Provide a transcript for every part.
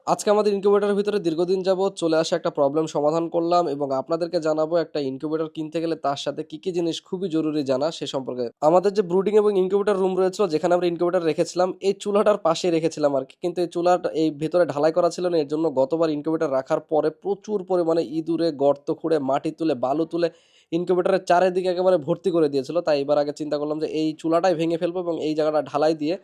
আজকে আমাদের ইনকিউবেটরের ভিতরে দীর্ঘদিন যাবৎ চলে আসা একটা প্রবলেম সমাধান করলাম এবং আপনাদেরকে জানাবো একটা ইনকিউবেটর কিনতে গেলে তার সাথে কি কি জিনিস খুবই জরুরি জানা সে সম্পর্কে। আমাদের যে ব্রুডিং এবং ইনকিউবেটর রুম রয়েছিল যেখানে আমরা ইনকিউবেটর রেখেছিলাম এই চুলাটার পাশে রেখেছিলাম আর কি, কিন্তু এই চুলাটা এই ভেতরে ঢালাই করা ছিল না, এর জন্য গতবার ইনকিউবেটর রাখার পরে প্রচুর পরিমাণে ইঁদুরে গর্ত খুঁড়ে মাটি তুলে বালু তুলে ইনকিউবেটরের চারিদিকে একেবারে ভর্তি করে দিয়েছিল। তাই এবার আগে চিন্তা করলাম যে এই চুলাটাই ভেঙে ফেলবো এবং এই জায়গাটা ঢালাই দিয়ে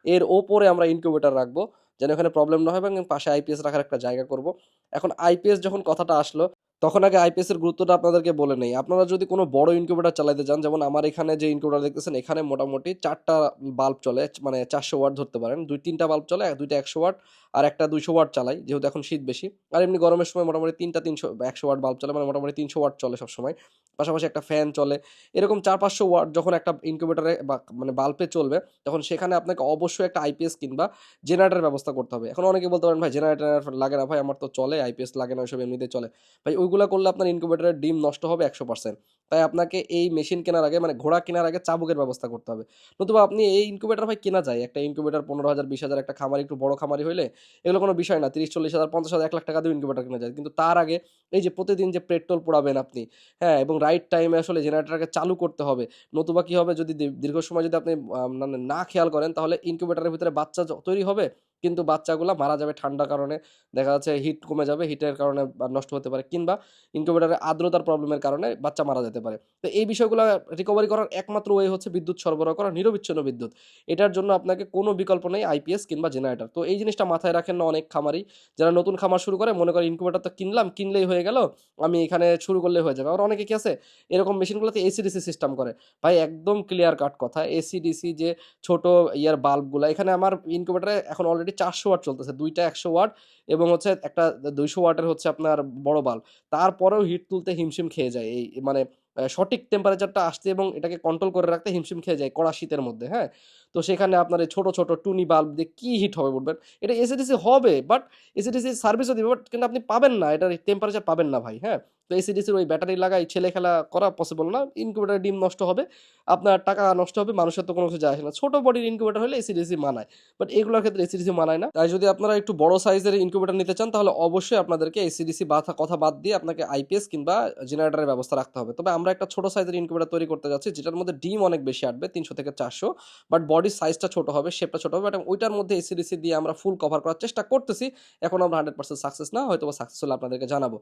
এর ওপরে আমরা ইনকিউবেটর রাখবো যেন এখানে প্রবলেম না হয় এবং পাশে আইপিএস রাখার একটা জায়গা করব। এখন আইপিএস যখন কথাটা আসলো তখন আগে আইপিএস এর গুরুত্বটা আপনাদেরকে বলে নেই। আপনারা যদি কোনো বড় ইনকিউবেটর চালাতে যান, যেমন আমার এখানে যে ইনকিউবেটর দেখতেছেন এখানে মোটামুটি 4টা বাল্ব চলে, মানে 400 ওয়াট ধরতে পারেন, 2-3টা বাল্ব চলে, দুইটা 100 ওয়াট আর একটা 200 ওয়াট চালাই যেহেতু এখন শীত বেশি। আর এমনি গরমের সময় মোটামুটি 3টা 300 100 ওয়াট বাল্ব চলে, মানে মোটামুটি 300 ওয়াট চলে সবসময়। পাশাপাশি একটা ফ্যান চলে। এরকম 400-500 ওয়াট যখন একটা ইনকিউবেটরে বা মানে বাল্বে চলবে তখন সেখানে আপনাকে অবশ্যই একটা আইপিএস কিংবা জেনারেটরের ব্যবস্থা করতে হবে। এখন অনেকে বলতে পারেন, ভাই জেনারেটর লাগে না ভাই, আমার তো চলে, আইপিএস লাগে না, ওইসব এমনিতে চলে। ভাই ওইগুলা করলে আপনার ইনকিউবেটরের ডিম নষ্ট হবে 100%। তাই আপনাকে এই মেশিন কেনার আগে, মানে ঘোড়া কেনার আগে চাবুকের ব্যবস্থা করতে হবে। নতুবা আপনি এই ইনকিউবেটর ভাই কেনা যায়, একটা ইনকিউবেটর 15,000 20,000, একটা খামারি একটু বড় খামারি হইলে এগুলো কোনো বিষয় না, 30-40,000 50,000 1 লাখ টাকা দিয়ে ইনকিউবেটর কেনা যায়। কিন্তু তার আগে এই যে প্রতিদিন যে পেট্রোল পোড়াবেন আপনি, হ্যাঁ, এবং রাইট টাইমে আসলে জেনারেটরকে চালু করতে হবে। নতুবা কি হবে, যদি দীর্ঘ সময় যদি আপনি মানে না খেয়াল করেন তাহলে ইনকিউবেটরের ভিতরে বাচ্চা তৈরি হবে কিন্তু বাচ্চাগুলা মারা যাবে ঠান্ডার কারণে, দেখা যাচ্ছে হিট কমে যাবে, হিটের কারণে নষ্ট হতে পারে, কিংবা ইনকিউবেটরের আর্দ্রতার প্রবলেমের কারণে বাচ্চা মারা যেতে পারে। তো এই বিষয়গুলো রিকভারি করার একমাত্র ওয়ে হচ্ছে বিদ্যুৎ সরবরাহ করা, নিরবিচ্ছিন্ন বিদ্যুৎ। এটার জন্য আপনাকে কোনো বিকল্প নেই আইপিএস কিংবা জেনারেটর। তো এই জিনিসটা মাথায় রাখেন না অনেক খামারি, যারা নতুন খামার শুরু করে মনে করে ইনকিউবেটর তো কিনলাম, কিনলেই হয়ে গেল, আমি এখানে শুরু করলেই হয়ে যাবে। আর অনেকে কি আছে এরকম মেশিনগুলোতে এসিডিসি সিস্টেম করে। ভাই একদম ক্লিয়ার কাট কথা, এসিডিসি যে ছোট ইয়ার বাল্বগুলা, এখানে আমার ইনকিউবেটরে এখন অলরেডি 400 ওয়াট চলতেছে, দুইটা 100 ওয়াট এবং হচ্ছে একটা 200 ওয়াটের হচ্ছে আপনার বড় বাল্ব। তারপরেও হিট তুলতে হিমশিম খেয়ে যায়, এই মানে সঠিক টেম্পারেচারটা আসতে এবং এটাকে কন্ট্রোল করে রাখতে হিমশিম খেয়ে যায় কড়া শীতের মধ্যে, হ্যাঁ। তো সেখানে আপনার এই ছোট ছোট টুনি বাল্ব দিয়ে কি হিট হবে বলবেন। এটা এসিডিসি হবে, বাট এসিডিসি সার্ভিসও দিবে, বাট কিন্তু আপনি পাবেন না, এটার টেম্পারেচার পাবেন না ভাই, হ্যাঁ। তো এসিডিসির ওই ব্যাটারি লাগাই ছেলে খেলা করা পসিবল না। ইনকিউবেটরের ডিম নষ্ট হবে, আপনার টাকা নষ্ট হবে, মানুষের তো কোনো কিছু যায় আসে না। ছোট বডির ইনকিউবেটর হলে এসিডিসি মানায়, বাট এগুলোর ক্ষেত্রে এসিডিসি মানায় না। তাই যদি আপনারা একটু বড় সাইজের ইনকিউবেটর নিতে চান তাহলে অবশ্যই আপনাদেরকে এসিডিসি কথা বাদ দিয়ে আপনাকে আইপিএস কিংবা জেনারেটরের ব্যবস্থা রাখতে হবে। তবে আমরা একটা ছোট সাইজের ইনকিউবেটর তৈরি করতে যাচ্ছি যেটার মধ্যে ডিম অনেক বেশি আসবে, 300 থেকে 400, বাট বডির সাইজটা ছোট হবে, শেপটা ছোট হবে, এবং ওইটার মধ্যে এসিডিসি দিয়ে আমরা ফুল কভার করার চেষ্টা করতেছি। এখন আমরা 100% সাকসেস না, হয়তো সাকসেস হলে আপনাদেরকে জানাবো।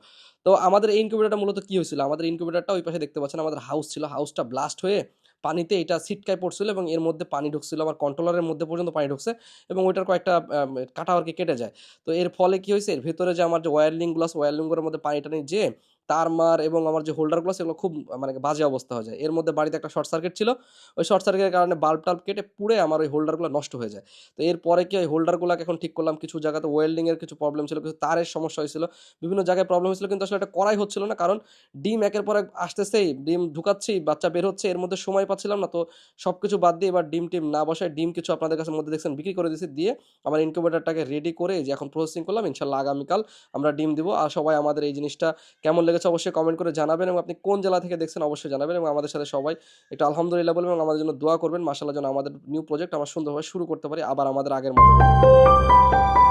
তো আমাদের এই ইনকিউবেটরটা মূলত কি হয়েছিল, আমাদের ইনকিউবেটরটা ওই পাশে দেখতে পাচ্ছেন আমাদের হাউস ছিল, হাউসটা ব্লাস্ট হয়ে পানিতে এটা ছিটকায় পড়ছিল এবং এর মধ্যে পানি ঢুকছিল, আমার কন্ট্রোলারের মধ্যে পর্যন্ত পানি ঢুকছে এবং ওইটার কয়েকটা কাটা আর কি কেটে যায়। তো এর ফলে কি হয়েছে, এর ভেতরে যে আমার যে ওয়্যারলিংগুলো আছে ওয়্যারলিংগুলোর মধ্যে পানি টানি যে তারমার এবং আমার যে হোল্ডারগুলো সেগুলো খুব মানে বাজে অবস্থা হয়ে যায়। এর মধ্যে বাড়িতে একটা শর্ট সার্কিট ছিল, ওই শর্ট সার্কিটের কারণে বাল্ব টাল্ব কেটে পুড়ে আমার ওই হোল্ডারগুলো নষ্ট হয়ে যায়। তো এরপরে কি ওই হোল্ডারগুলোকে এখন ঠিক করলাম, কিছু জায়গাতে ওয়েল্ডিংয়ের কিছু প্রবলেম ছিল, কিছু তারের সমস্যা হয়েছিল, বিভিন্ন জায়গায় প্রবলেম হয়েছিল, কিন্তু আসলে এটা করাই হচ্ছিল না, কারণ ডিম একের পর এক আসতেছেই, ডিম ঢুকাচ্ছি, বাচ্চা বের হচ্ছে, এর মধ্যে সময় পাচ্ছিলাম না। তো সব কিছু বাদ দিয়ে এবার ডিম টিম না বসায় ডিম কিছু আপনাদের কাছে মধ্যে দেখছেন বিক্রি করে দিয়েছি, দিয়ে আমার ইনকিউবেটরটাকে রেডি করে যে এখন প্রসেসিং করলাম, ইনশাল্লাহ আগামীকাল আমরা ডিম দিব। আর সবাই আমাদের এই জিনিসটা কেমন লেগেছে অবশ্যই কমেন্ট করে জানাবেন এবং আপনি কোন জেলা থেকে দেখছেন অবশ্যই জানাবেন এবং আমাদের সাথে সবাই একটু আলহামদুলিল্লাহ বলবেন এবং আমাদের জন্য দোয়া করবেন, মাশাআল্লাহ যেন আমাদের নিউ প্রজেক্ট আমরা সুন্দরভাবে শুরু করতে পারি আবার আমাদের আগের মতো করে।